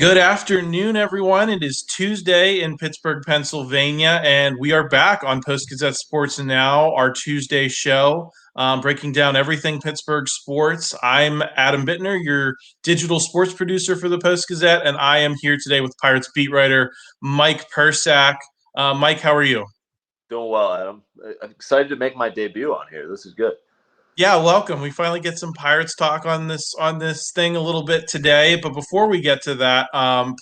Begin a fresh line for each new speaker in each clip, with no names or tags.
Good afternoon, everyone. It is Tuesday in Pittsburgh, Pennsylvania, and we are back on Post-Gazette Sports Now, our Tuesday show, breaking down everything Pittsburgh sports. I'm Adam Bittner, your digital sports producer for the Post-Gazette, and I am here today with Pirates beat writer Mike Persak. Mike, how are you?
Doing well, Adam. I'm excited to make my debut on here. This is good.
Yeah, welcome. We finally get some Pirates talk on this thing a little bit today. But before we get to that,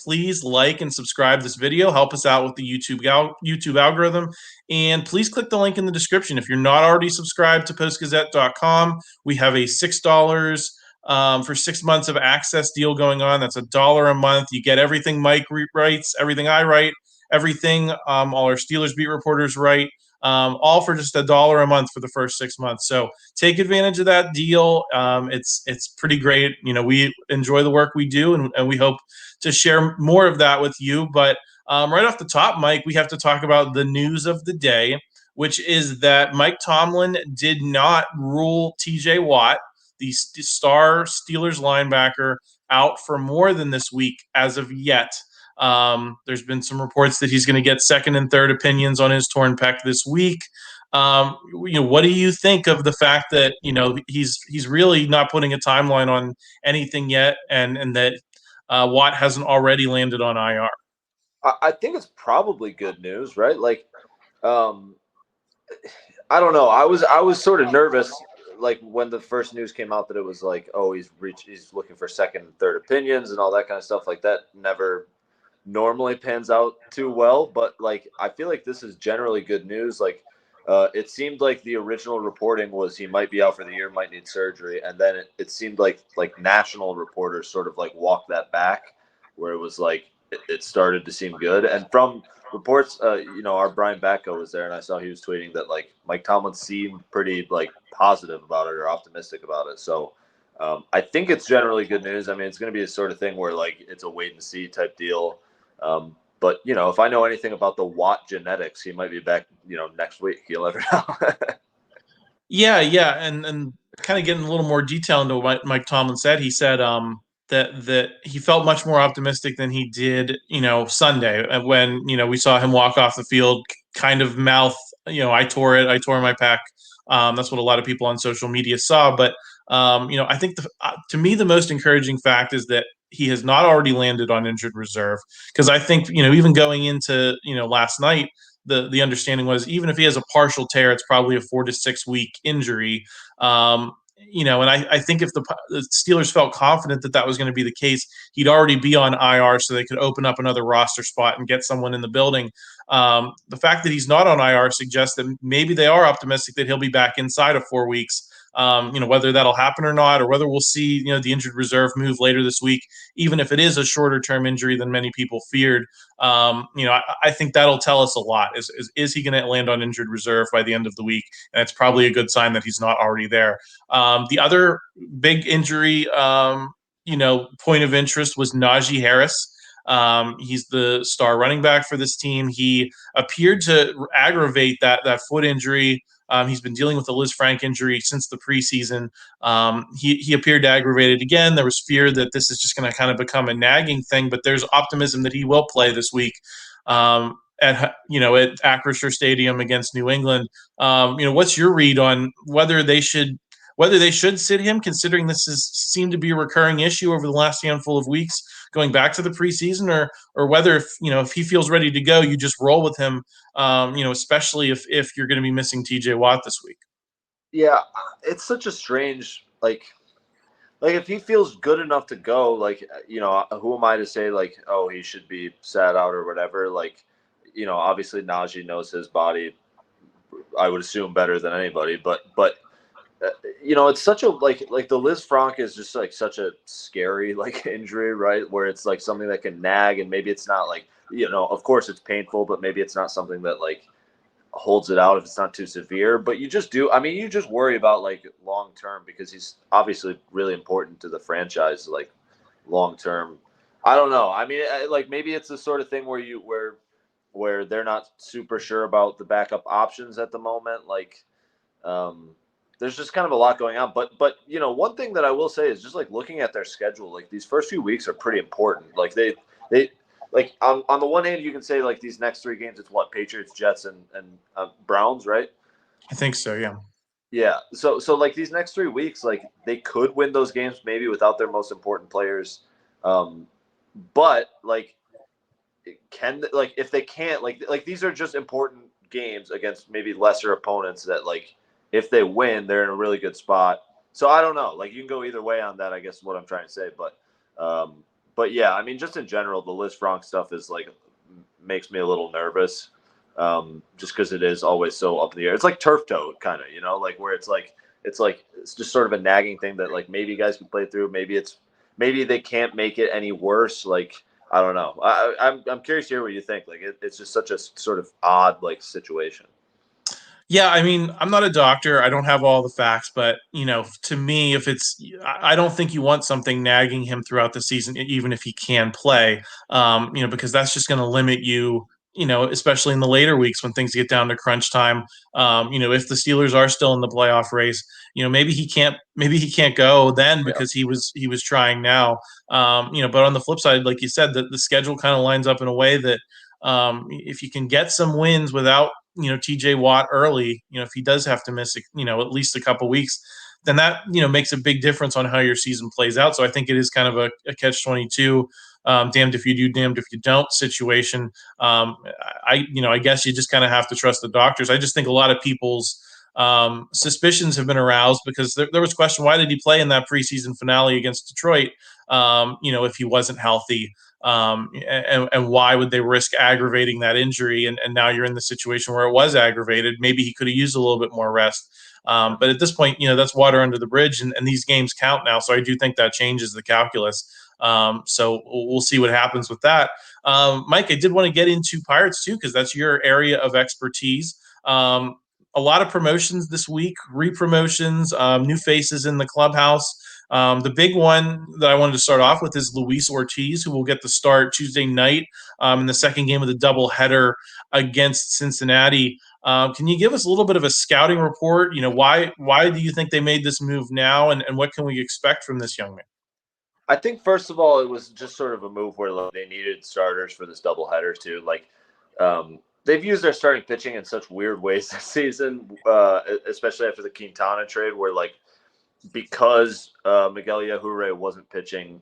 please like and subscribe this video. Help us out with the YouTube algorithm, and please click the link in the description if you're not already subscribed to PostGazette.com. We have a $6 for 6 months of access deal going on. That's $1 a month. You get everything Mike writes, everything I write, everything all our Steelers beat reporters write. All for just $1 a month for the first 6 months. So take advantage of that deal. It's pretty great. You know, we enjoy the work we do, and we hope to share more of that with you. But right off the top, Mike, we have to talk about the news of the day, which is that Mike Tomlin did not rule T.J. Watt, the star Steelers linebacker, out for more than this week as of yet. There's been some reports that he's going to get second and third opinions on his torn pec this week. What do you think of the fact that he's really not putting a timeline on anything yet, and that Watt hasn't already landed on IR?
I think it's probably good news, right? Um, I don't know. I was sort of nervous, like when the first news came out that it was like, oh, he's looking for second and third opinions and all that kind of stuff. Like that never normally pans out too well, but like I feel like this is generally good news. It seemed like the original reporting was he might be out for the year, might need surgery, and then it seemed like national reporters sort of like walked that back, where it was like it started to seem good. And from reports, our Brian Batko was there, and I saw he was tweeting that like Mike Tomlin seemed pretty like positive about it or optimistic about it. So I think it's generally good news. I mean, it's going to be a sort of thing where like it's a wait and see type deal. But if I know anything about the Watt genetics, he might be back, next week. You'll never know.
Yeah, and kind of getting a little more detail into what Mike Tomlin said. He said that he felt much more optimistic than he did, Sunday when we saw him walk off the field, kind of mouth, I tore my pec. That's what a lot of people on social media saw. But I think to me the most encouraging fact is that he has not already landed on injured reserve, because I think even going into last night, the understanding was even if he has a partial tear, it's probably a 4 to 6 week injury. And I think if the Steelers felt confident that that was going to be the case, he'd already be on IR, so they could open up another roster spot and get someone in the building. The fact that he's not on IR suggests that maybe they are optimistic that he'll be back inside of 4 weeks. Whether that'll happen or not, or whether we'll see the injured reserve move later this week, even if it is a shorter term injury than many people feared. I think that'll tell us a lot. Is he going to land on injured reserve by the end of the week? And it's probably a good sign that he's not already there. The other big injury, point of interest was Najee Harris. He's the star running back for this team. He appeared to aggravate that foot injury. He's been dealing with a Liz Frank injury since the preseason. He appeared to aggravate it again. There was fear that this is just going to kind of become a nagging thing, but there's optimism that he will play this week at Acrisure Stadium against New England. What's your read on whether they should sit him, considering this has seemed to be a recurring issue over the last handful of weeks, going back to the preseason, or whether if he feels ready to go, you just roll with him, especially if you're going to be missing T.J. Watt this week.
Yeah, it's such a strange like if he feels good enough to go, who am I to say like, oh, he should be sat out or whatever? Obviously Najee knows his body, I would assume, better than anybody, but it's such a like the Liz Frank is just like such a scary like injury, right? Where it's like something that can nag, and maybe it's not like, of course it's painful, but maybe it's not something that like holds it out if it's not too severe. But you just worry about like long term, because he's obviously really important to the franchise, like long term. I don't know. I mean, like maybe it's the sort of thing where they're not super sure about the backup options at the moment. There's just kind of a lot going on. But one thing that I will say is just like looking at their schedule, like these first few weeks are pretty important. Like they like on the one hand you can say like these next three games it's what Patriots, Jets, and Browns, right?
I think so. Yeah.
Yeah. So like these next 3 weeks, like they could win those games maybe without their most important players, but like can like if they can't like these are just important games against maybe lesser opponents that like if they win they're in a really good spot. So I don't know, like you can go either way on that, I guess is what I'm trying to say, um but yeah, I mean just in general the Liz Frank stuff is like makes me a little nervous, just because it is always so up in the air. It's like turf toe kind of, like where it's just sort of a nagging thing that like maybe guys can play through, maybe they can't make it any worse, like I don't know. I'm curious to hear what you think. Like it's just such a sort of odd like situation.
Yeah, I mean, I'm not a doctor. I don't have all the facts, but to me, if I don't think you want something nagging him throughout the season, even if he can play, because that's just going to limit you, especially in the later weeks when things get down to crunch time. If the Steelers are still in the playoff race, maybe he can't go then
Yeah.
because he was trying now. But on the flip side, like you said, the schedule kind of lines up in a way that if you can get some wins without TJ Watt early, if he does have to miss at least a couple weeks, then that makes a big difference on how your season plays out. So I think it is kind of a catch-22, damned if you do, damned if you don't situation. I guess you just kind of have to trust the doctors. I just think a lot of people's suspicions have been aroused because there was question, why did he play in that preseason finale against Detroit? If he wasn't healthy, and why would they risk aggravating that injury? And now you're in the situation where it was aggravated. Maybe he could have used a little bit more rest. But at this point, that's water under the bridge, and these games count now. So I do think that changes the calculus. So we'll see what happens with that. Mike, I did want to get into Pirates too, because that's your area of expertise. A lot of promotions this week, re-promotions, new faces in the clubhouse. The big one that I wanted to start off with is Luis Ortiz, who will get the start Tuesday night in the second game of the doubleheader against Cincinnati. Can you give us a little bit of a scouting report? Why do you think they made this move now, and what can we expect from this young man?
I think first of all, it was just sort of a move where like, they needed starters for this doubleheader too. Like, they've used their starting pitching in such weird ways this season, especially after the Quintana trade, where like because Miguel Yajure wasn't pitching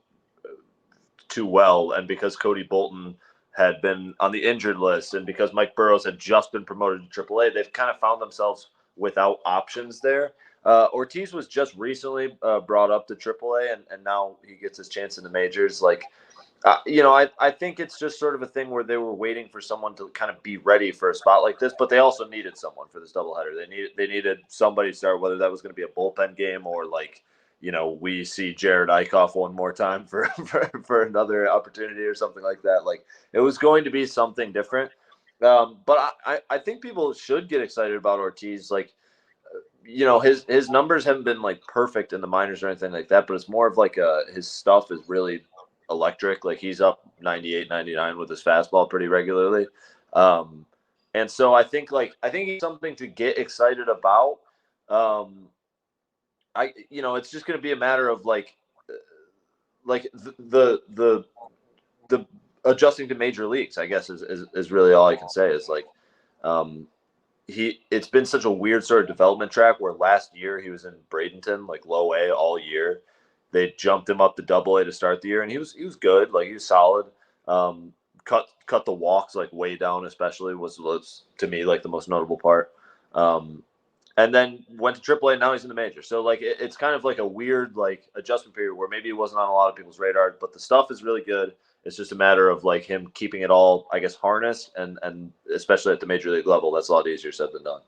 too well, and because Cody Bolton had been on the injured list, and because Mike Burrows had just been promoted to AAA, they've kind of found themselves without options there. Ortiz was just recently brought up to AAA, and now he gets his chance in the majors. Like, I think it's just sort of a thing where they were waiting for someone to kind of be ready for a spot like this, but they also needed someone for this doubleheader. They needed somebody to start, whether that was going to be a bullpen game or like, we see Jared Eichhoff one more time for another opportunity or something like that. Like it was going to be something different. But I think people should get excited about Ortiz. Like, his numbers haven't been like perfect in the minors or anything like that, but it's more of like his stuff is really electric. Like he's up 98, 99 with his fastball pretty regularly. And so I think he's something to get excited about. It's just going to be a matter of like the adjusting to major leagues, I guess is really all I can say is like, it's been such a weird sort of development track where last year he was in Bradenton, like low A all year. They jumped him up to double A to start the year, and he was good, like he was solid. Cut the walks like way down, especially was to me like the most notable part. And then went to AAA. Now he's in the major. So like it's kind of like a weird like adjustment period where maybe it wasn't on a lot of people's radar, but the stuff is really good. It's just a matter of like him keeping it all, I guess, harnessed, and especially at the major league level, that's a lot easier said than done.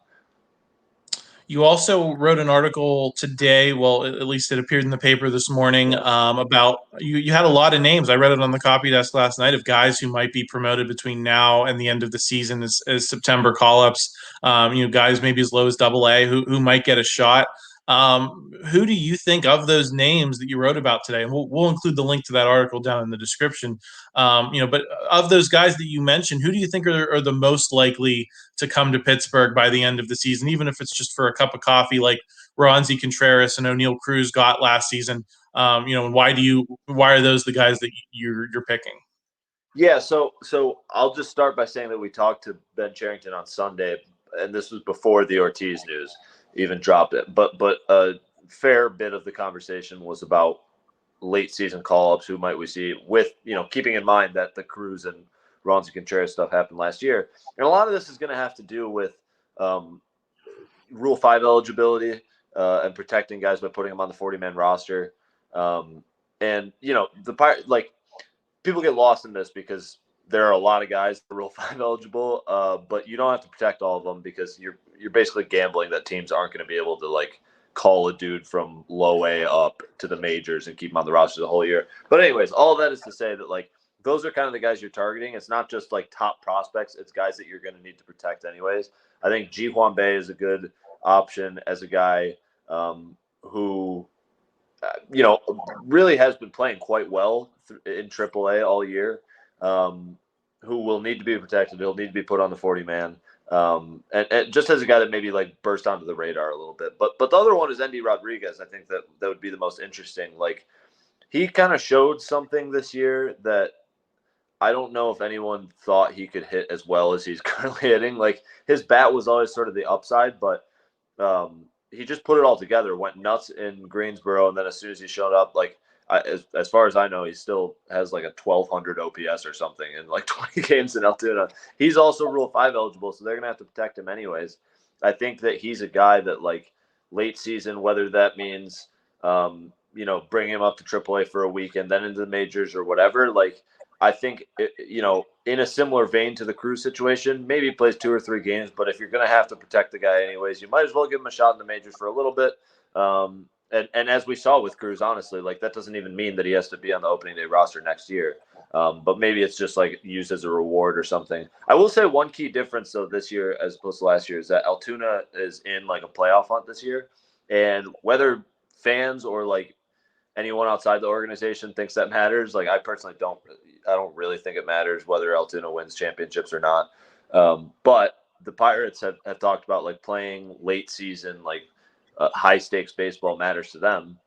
You also wrote an article today. Well, at least it appeared in the paper this morning, about you had a lot of names. I read it on the copy desk last night of guys who might be promoted between now and the end of the season as September call-ups. Guys maybe as low as Double A who might get a shot. Who do you think of those names that you wrote about today? And we'll include the link to that article down in the description. But of those guys that you mentioned, who do you think are the most likely to come to Pittsburgh by the end of the season, even if it's just for a cup of coffee, like Roansy Contreras and O'Neill Cruz got last season? And why are those the guys that you're picking?
Yeah, so I'll just start by saying that we talked to Ben Charrington on Sunday, and this was before the Ortiz news even dropped it. But a fair bit of the conversation was about late season call ups. Who might we see? With keeping in mind that the Cruz and Ronzi Contreras stuff happened last year, and a lot of this is going to have to do with um, Rule 5 eligibility and protecting guys by putting them on the 40-man roster. And the part like people get lost in this because there are a lot of guys that are Rule 5 eligible, but you don't have to protect all of them because you're basically gambling that teams aren't going to be able to like call a dude from low A up to the majors and keep him on the roster the whole year. But anyways, all of that is to say that like those are kind of the guys you're targeting. It's not just like top prospects; it's guys that you're going to need to protect anyways. I think Ji Hwan Bae is a good option as a guy who really has been playing quite well in AAA all year. Who will need to be protected. He'll need to be put on the 40-man. And just as a guy that maybe like burst onto the radar a little bit. But the other one is Endy Rodriguez. I think that would be the most interesting. Like he kind of showed something this year that I don't know if anyone thought he could hit as well as he's currently hitting. Like his bat was always sort of the upside, but he just put it all together, went nuts in Greensboro, and then as soon as he showed up, like as far as I know, he still has like a 1,200 OPS or something in like 20 games in Altoona. He's also Rule 5 eligible, so they're gonna have to protect him anyways. I think that he's a guy that like late season, whether that means bring him up to AAA for a week and then into the majors or whatever, like. I think, in a similar vein to the Cruz situation, maybe he plays 2 or 3 games, but if you're going to have to protect the guy anyways, you might as well give him a shot in the majors for a little bit. And as we saw with Cruz, honestly, like that doesn't even mean that he has to be on the opening day roster next year. But maybe it's just like used as a reward or something. I will say one key difference though this year as opposed to last year is that Altoona is in like a playoff hunt this year. And whether fans or like anyone outside the organization thinks that matters. Like I personally don't. I don't really think it matters whether Altoona wins championships or not. But the Pirates have talked about like playing late season, like high stakes baseball matters to them.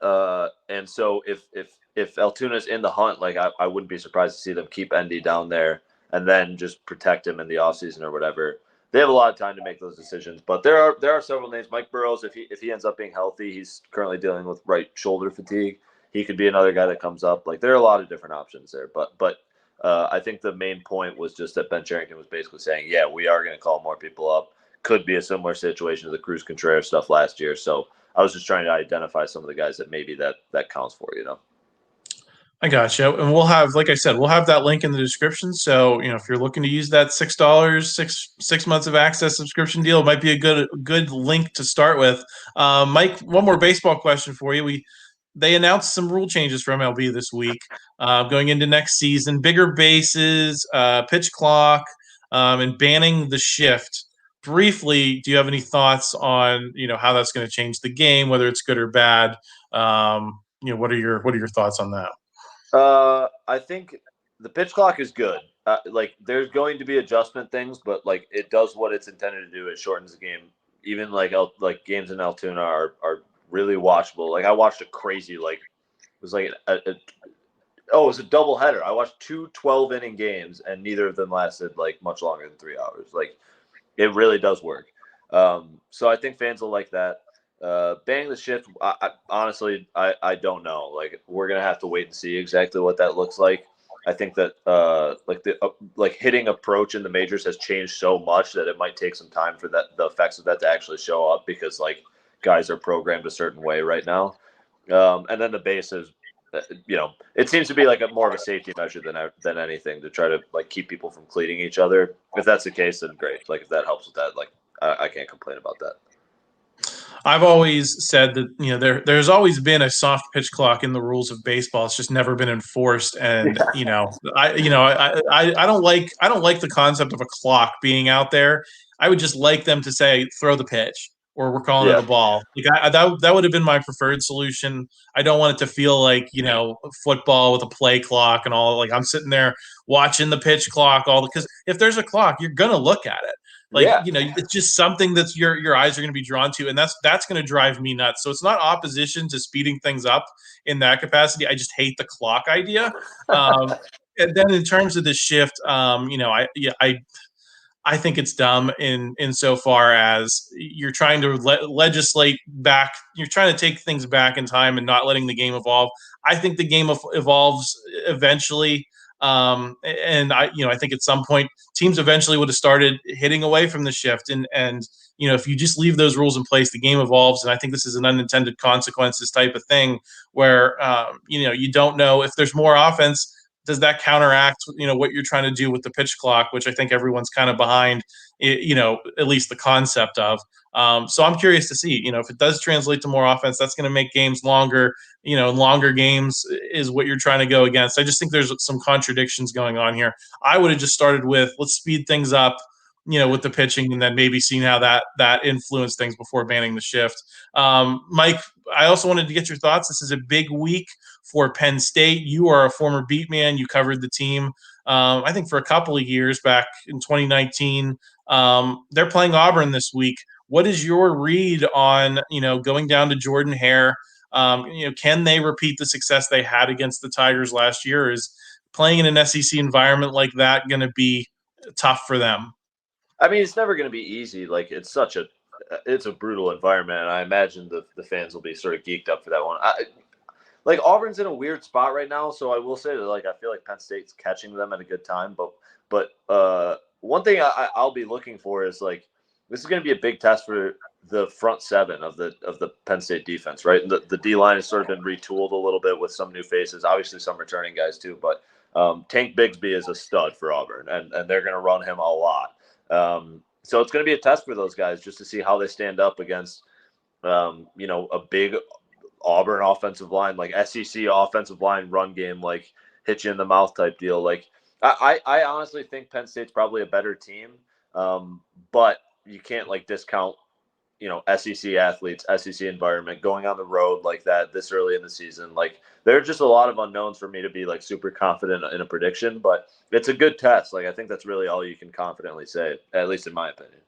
And so if Altoona's in the hunt, like I wouldn't be surprised to see them keep Endy down there and then just protect him in the offseason or whatever. They have a lot of time to make those decisions, but there are several names. Mike Burrows, if he ends up being healthy, he's currently dealing with right shoulder fatigue. He could be another guy that comes up. Like there are a lot of different options there, but I think the main point was just that Ben Charrington was basically saying, yeah, we are going to call more people up. Could be a similar situation to the Cruz Contreras stuff last year. So I was just trying to identify some of the guys that maybe that counts for.
I gotcha. And we'll have, like I said, we'll have that link in the description. So, if you're looking to use that $6, 6 months of access subscription deal, it might be a good link to start with. Mike, one more baseball question for you. They announced some rule changes for MLB this week, going into next season, bigger bases, pitch clock, and banning the shift. Briefly, do you have any thoughts on how that's going to change the game, whether it's good or bad? What are your thoughts on that?
I think the pitch clock is good. Like there's going to be adjustment things, but like it does what it's intended to do. It shortens the game. Even like games in Altoona are really watchable. Like I watched a crazy it was like it was a double header. I watched 2 12-inning games and neither of them lasted like much longer than 3 hours. Like it really does work. So I think fans will like that. Banning the shift, honestly, I don't know. Like we're gonna have to wait and see exactly what that looks like. I think that like hitting approach in the majors has changed so much that it might take some time for the effects of that to actually show up because like guys are programmed a certain way right now. And then the base is, it seems to be like more of a safety measure than anything to try to like keep people from cleating each other. If that's the case, then great. Like if that helps with that, like I can't complain about that.
I've always said that there's always been a soft pitch clock in the rules of baseball. It's just never been enforced, and I don't like the concept of a clock being out there. I would just like them to say throw the pitch or we're calling it
Yeah.
a ball. Like that would have been my preferred solution. I don't want it to feel like football with a play clock and all. Like I'm sitting there watching the pitch clock because if there's a clock, you're gonna look at it. Like
Yeah.
it's just something that's your eyes are going to be drawn to, and that's going to drive me nuts. So it's not opposition to speeding things up in that capacity. I just hate the clock idea. And then in terms of the shift, I think it's dumb in insofar as you're trying to legislate back. You're trying to take things back in time and not letting the game evolve. I think the game evolves eventually, and I think at some point teams eventually would have started hitting away from the shift, and if you just leave those rules in place, the game evolves. And I think this is an unintended consequences type of thing where you don't know if there's more offense, does that counteract what you're trying to do with the pitch clock, which I think everyone's kind of behind, at least the concept of. So I'm curious to see, if it does translate to more offense, that's going to make games longer. Longer games is what you're trying to go against. I just think there's some contradictions going on here. I would have just started with, let's speed things up, with the pitching, and then maybe seeing how that influenced things before banning the shift. Mike, I also wanted to get your thoughts. This is a big week for Penn State. You are a former beat man. You covered the team, I think, for a couple of years back in 2019. They're playing Auburn this week. What is your read on, going down to Jordan Hare? Can they repeat the success they had against the Tigers last year? Is playing in an SEC environment like that going to be tough for them?
I mean, it's never going to be easy. Like, it's a brutal environment, and I imagine the fans will be sort of geeked up for that one. Like, Auburn's in a weird spot right now, so I will say that, like, I feel like Penn State's catching them at a good time. But one thing I'll be looking for is, like, this is going to be a big test for the front seven of the Penn State defense, right? And the D line has sort of been retooled a little bit with some new faces, obviously some returning guys too. But Tank Bigsby is a stud for Auburn, and they're going to run him a lot. So it's going to be a test for those guys just to see how they stand up against, a big Auburn offensive line, like SEC offensive line run game, like hit you in the mouth type deal. Like I honestly think Penn State's probably a better team, but you can't like discount, SEC athletes, SEC environment, going on the road like that this early in the season. Like, there are just a lot of unknowns for me to be like super confident in a prediction, but it's a good test. Like, I think that's really all you can confidently say, at least in my opinion.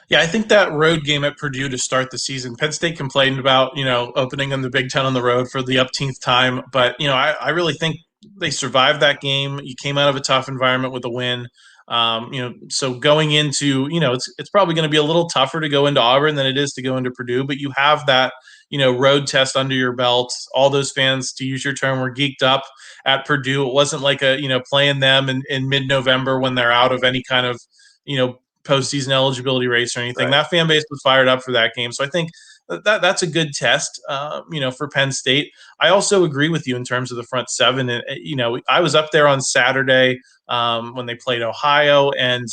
Yeah, I think that road game at Purdue to start the season, Penn State complained about, opening in the Big Ten on the road for the upteenth time. But, I really think they survived that game. You came out of a tough environment with a win. So going into, it's probably going to be a little tougher to go into Auburn than it is to go into Purdue, but you have that, road test under your belt. All those fans, to use your term, were geeked up at Purdue. It wasn't like playing them in mid-November when they're out of any kind of, postseason eligibility race or anything. Right. That fan base was fired up for that game. So I think that's a good test, for Penn State. I also agree with you in terms of the front seven. And, I was up there on Saturday when they played Ohio. And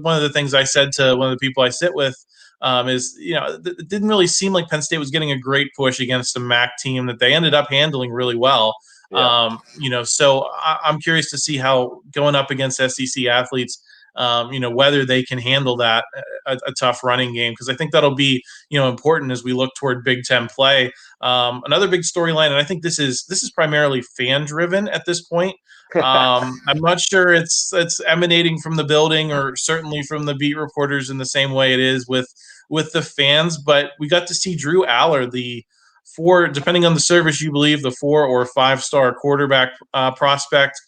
one of the things I said to one of the people I sit with is, it didn't really seem like Penn State was getting a great push against a MAC team that they ended up handling really well. Yeah. So I'm curious to see how going up against SEC athletes, whether they can handle that a tough running game, because I think that'll be important as we look toward Big Ten play. Another big storyline, and I think this is primarily fan driven at this point. I'm not sure it's emanating from the building or certainly from the beat reporters in the same way it is with the fans, but we got to see Drew Aller, the depending on the service you believe, the 4 or 5-star quarterback prospect.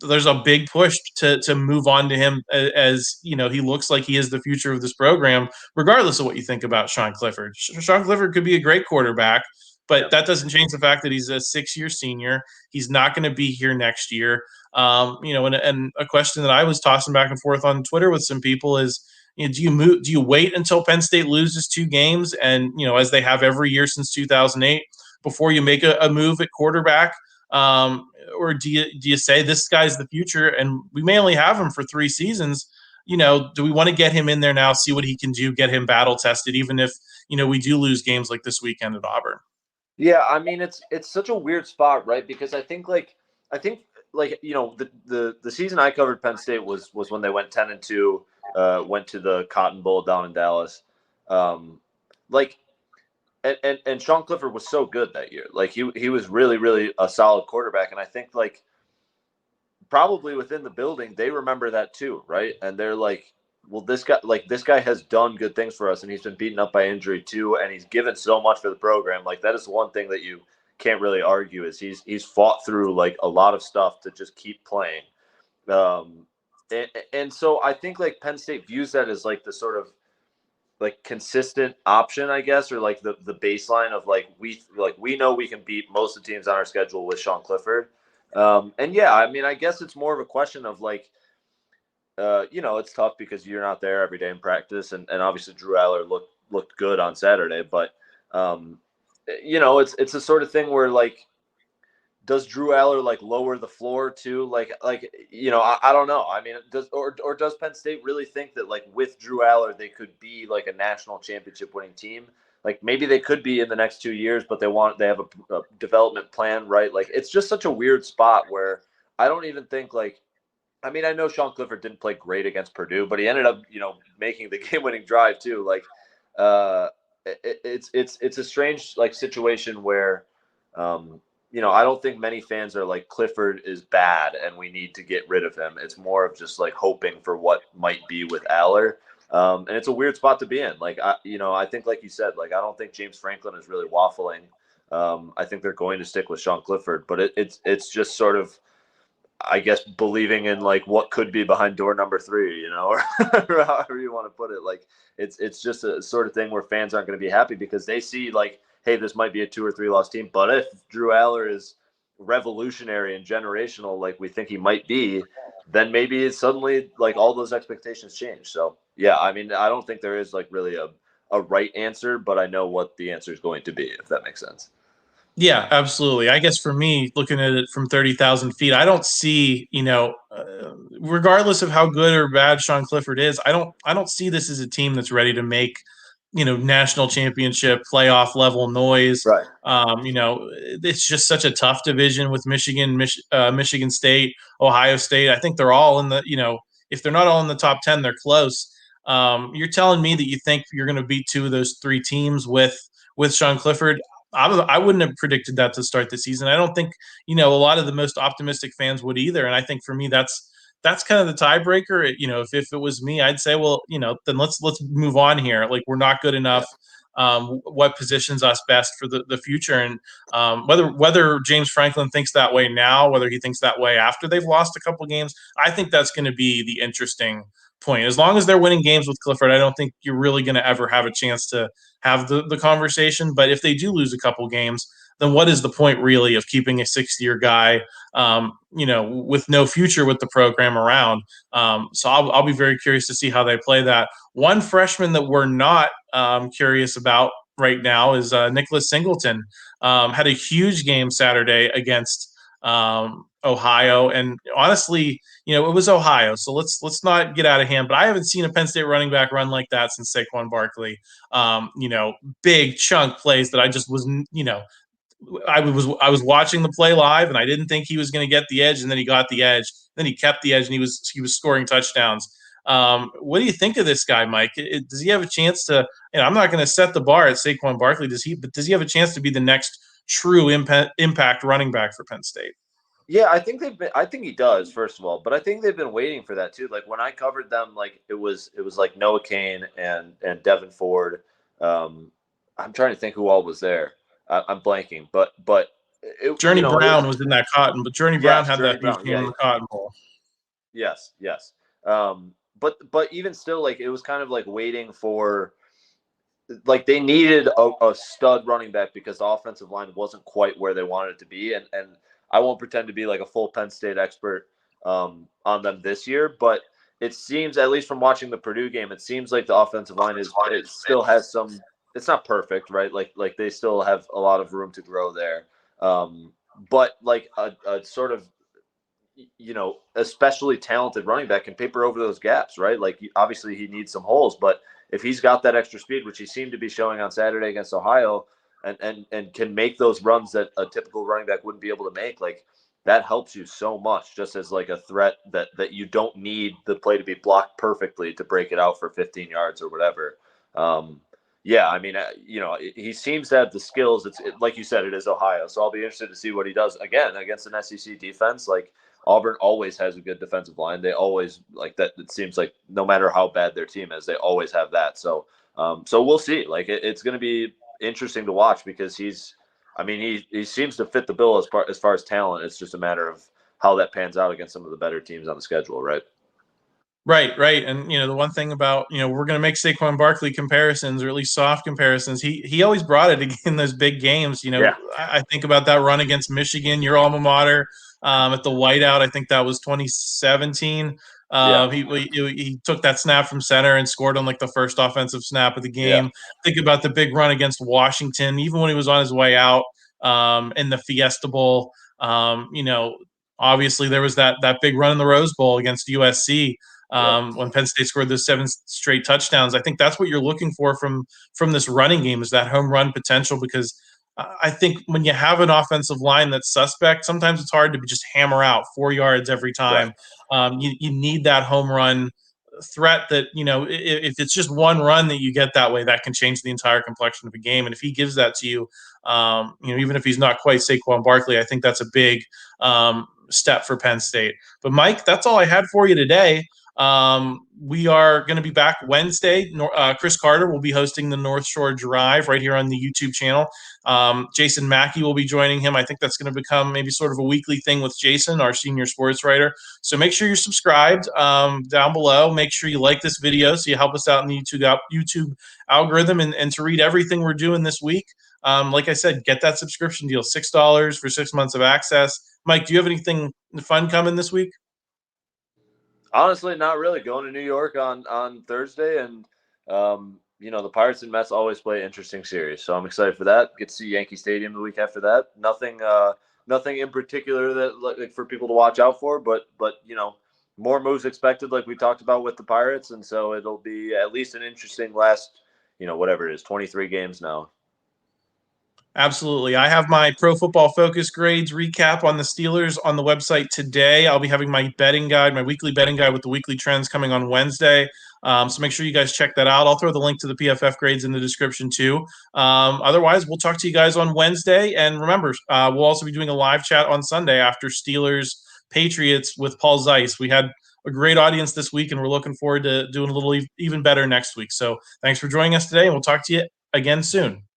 There's a big push to move on to him, as he looks like he is the future of this program, regardless of what you think about Sean Clifford. Sean Clifford could be a great quarterback, but that doesn't change the fact that he's a 6-year senior. He's not going to be here next year. And a question that I was tossing back and forth on Twitter with some people is, do you wait until Penn State loses 2 games, and as they have every year since 2008, before you make a move at quarterback? Or do you say this guy's the future and we may only have him for 3 seasons? Do we want to get him in there now, see what he can do, get him battle tested, even if we do lose games like this weekend at Auburn?
Yeah, I mean, it's such a weird spot, right? Because I think the season I covered Penn State was when they went 10-2, went to the Cotton Bowl down in Dallas. And Sean Clifford was so good that year. Like, he was really, really a solid quarterback. And I think, like, probably within the building, they remember that too, right? And they're like, well, this guy has done good things for us, and he's been beaten up by injury too, and he's given so much for the program. Like, that is one thing that you can't really argue is he's fought through like a lot of stuff to just keep playing. And so I think like Penn State views that as like the sort of like consistent option, I guess, or like the baseline of like we know we can beat most of the teams on our schedule with Sean Clifford. And yeah, I mean, I guess it's more of a question of like, it's tough because you're not there every day in practice, and obviously Drew Aller looked good on Saturday, but it's a sort of thing where like, does Drew Aller like lower the floor too? Like I don't know. I mean, does Penn State really think that like with Drew Aller they could be like a national championship winning team? Like maybe they could be in the next 2 years, but they have a development plan, right? Like it's just such a weird spot where I don't even think like. I mean, I know Sean Clifford didn't play great against Purdue, but he ended up, making the game-winning drive too. Like, it's a strange like situation where, I don't think many fans are like Clifford is bad and we need to get rid of him. It's more of just like hoping for what might be with Aller. And it's a weird spot to be in. Like, I think like you said, like, I don't think James Franklin is really waffling. I think they're going to stick with Sean Clifford, but it's just sort of, I guess, believing in like what could be behind door number 3, or however you want to put it. Like it's just a sort of thing where fans aren't going to be happy because they see like, hey, this might be a 2 or 3 loss team, but if Drew Aller is revolutionary and generational, like we think he might be, then maybe it's suddenly like all those expectations change. So yeah, I mean, I don't think there is like really a right answer, but I know what the answer is going to be, if that makes sense.
Yeah, absolutely. I guess for me, looking at it from 30,000 feet, I don't see, regardless of how good or bad Sean Clifford is, I don't see this as a team that's ready to make, national championship playoff level noise.
Right.
It's just such a tough division with Michigan State, Ohio State. I think they're all in the, if they're not all in the top 10, they're close. You're telling me that you think you're going to beat 2 of those 3 teams with Sean Clifford. I wouldn't have predicted that to start the season. I don't think a lot of the most optimistic fans would either. And I think for me, that's kind of the tiebreaker. If it was me, I'd say, well, then let's move on here. Like we're not good enough. What positions us best for the future, and whether James Franklin thinks that way now, whether he thinks that way after they've lost a couple games, I think that's going to be the interesting point. As long as they're winning games with Clifford, I don't think you're really going to ever have a chance to have the conversation. But if they do lose a couple games, then what is the point really of keeping a 6-year guy, with no future with the program around? So I'll be very curious to see how they play that. One freshman that we're not curious about right now is Nicholas Singleton. Had a huge game Saturday against Ohio, and honestly, it was Ohio, so let's not get out of hand. But I haven't seen a Penn State running back run like that since Saquon Barkley. Big chunk plays that I just was, I was watching the play live, and I didn't think he was going to get the edge, and then he got the edge. Then he kept the edge, and he was scoring touchdowns. What do you think of this guy, Mike? Does he have a chance to? I'm not going to set the bar at Saquon Barkley. Does he have a chance to be the next true impact running back for Penn State?
Yeah, I think I think he does, first of all, but I think they've been waiting for that too. Like when I covered them, like it was like Noah Cain and Devin Ford. I'm trying to think who all was there. I'm blanking, but
Journey Brown was in that Cotton, but Journey Brown had
Journey
that huge
Brown,
game in the Cotton Bowl.
Yes. But even still, like it was kind of like waiting for, like they needed a stud running back because the offensive line wasn't quite where they wanted it to be, and I won't pretend to be like a full Penn State expert on them this year, but it seems, at least from watching the Purdue game, it seems like the offensive line it still has some. It's not perfect, right? Like they still have a lot of room to grow there. But like a sort of, especially talented running back can paper over those gaps, right? Like obviously he needs some holes, but if he's got that extra speed, which he seemed to be showing on Saturday against Ohio, and can make those runs that a typical running back wouldn't be able to make, like that helps you so much, just as like a threat that you don't need the play to be blocked perfectly to break it out for 15 yards or whatever. Yeah, I mean, he seems to have the skills. Like you said, it is Ohio, so I'll be interested to see what he does again against an SEC defense. Like Auburn always has a good defensive line. They always like that. It seems like no matter how bad their team is, they always have that. So we'll see. Like it's going to be interesting to watch because I mean, he seems to fit the bill as far as talent. It's just a matter of how that pans out against some of the better teams on the schedule, right?
Right, right. And the one thing about, we're going to make Saquon Barkley comparisons, or at least soft comparisons. He always brought it in those big games.
Yeah.
I think about that run against Michigan, your alma mater, at the whiteout. I think that was 2017.
Yeah.
He took that snap from center and scored on like the first offensive snap of the
Yeah.
game. Think about the big run against Washington, even when he was on his way out, in the Fiesta Bowl. Obviously there was that big run in the Rose Bowl against USC,
Yep.
when Penn State scored those 7 straight touchdowns. I think that's what you're looking for from this running game, is that home run potential, because I think when you have an offensive line that's suspect, sometimes it's hard to just hammer out 4 yards every
Right.
time. You need that home run threat that, if it's just one run that you get that way, that can change the entire complexion of a game. And if he gives that to you, even if he's not quite Saquon Barkley, I think that's a big step for Penn State. But Mike, that's all I had for you today. We are going to be back Wednesday. Chris Carter will be hosting the North Shore Drive right here on the YouTube channel. Jason Mackey will be joining him. I think that's going to become maybe sort of a weekly thing with Jason, our senior sports writer. So make sure you're subscribed down below. Make sure you like this video so you help us out in the YouTube algorithm, and to read everything we're doing this week. Like I said, get that subscription deal, $6 for 6 months of access. Mike, do you have anything fun coming this week?
Honestly, not really. Going to New York on Thursday, and the Pirates and Mets always play interesting series, so I'm excited for that. Get to see Yankee Stadium the week after that. Nothing in particular that like for people to watch out for, but more moves expected, like we talked about with the Pirates, and so it'll be at least an interesting last, whatever it is, 23 games now.
Absolutely. I have my Pro Football Focus grades recap on the Steelers on the website today. I'll be having my betting guide, my weekly betting guide with the weekly trends, coming on Wednesday. So make sure you guys check that out. I'll throw the link to the PFF grades in the description too. Otherwise, we'll talk to you guys on Wednesday. And remember, we'll also be doing a live chat on Sunday after Steelers Patriots with Paul Zeiss. We had a great audience this week, and we're looking forward to doing a little even better next week. So thanks for joining us today, and we'll talk to you again soon.